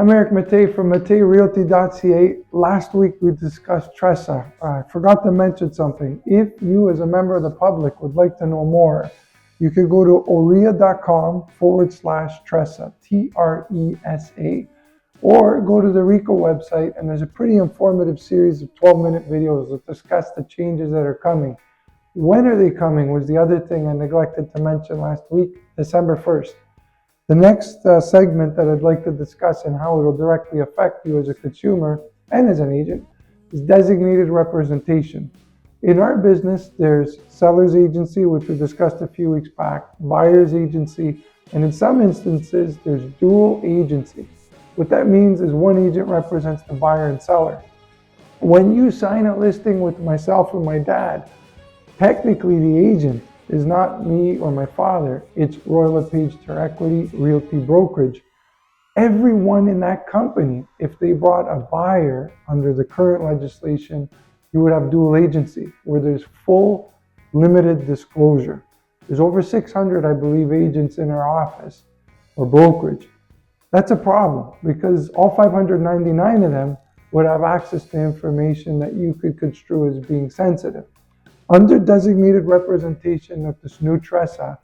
I'm Eric Mattei from matteirealty.ca. Last week we discussed TRESA. I forgot to mention something. If you as a member of the public would like to know more, you could go to orea.com/TRESA, TRESA, or go to the RICO website, and there's a pretty informative series of 12-minute videos that discuss the changes that are coming. When are they coming was the other thing I neglected to mention last week, December 1st. The next segment that I'd like to discuss and how it will directly affect you as a consumer and as an agent is designated representation. In our business, there's seller's agency, which we discussed a few weeks back, buyer's agency, and in some instances, there's dual agency. What that means is one agent represents the buyer and seller. When you sign a listing with myself and my dad, technically the agent is not me or my father, it's Royal LePage Terrequity Realty Brokerage. Everyone in that company, if they brought a buyer under the current legislation, you would have dual agency, where there's full limited disclosure. There's over 600, I believe, agents in our office or brokerage. That's a problem because all 599 of them would have access to information that you could construe as being sensitive. Under designated representation of this new TRESA,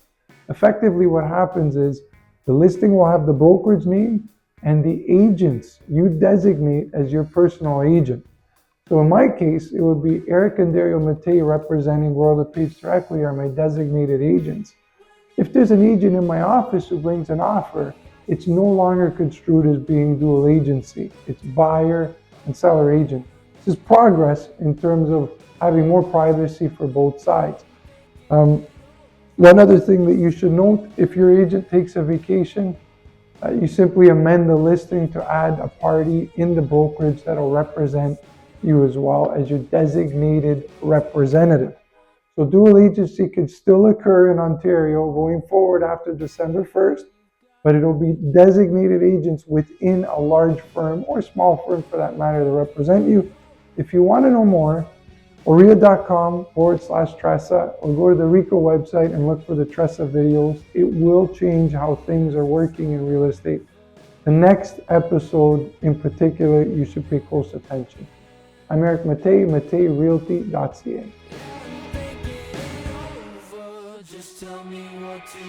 effectively what happens is the listing will have the brokerage name and the agents you designate as your personal agent. So in my case, it would be Eric and Dario Mattei representing Royal LePage Terrequity are my designated agents. If there's an agent in my office who brings an offer, it's no longer construed as being dual agency. It's buyer and seller agent. This is progress in terms of having more privacy for both sides. One other thing that you should note, if your agent takes a vacation, you simply amend the listing to add a party in the brokerage that will represent you as well as your designated representative. So dual agency could still occur in Ontario going forward after December 1st, but it'll be designated agents within a large firm or small firm for that matter to represent you. If you want to know more, orea.com/TRESA, or go to the RICO website and look for the TRESA videos. It will change how things are working in real estate. The next episode in particular, you should pay close attention. I'm Eric Mattei, matteirealty.ca. Just tell me what to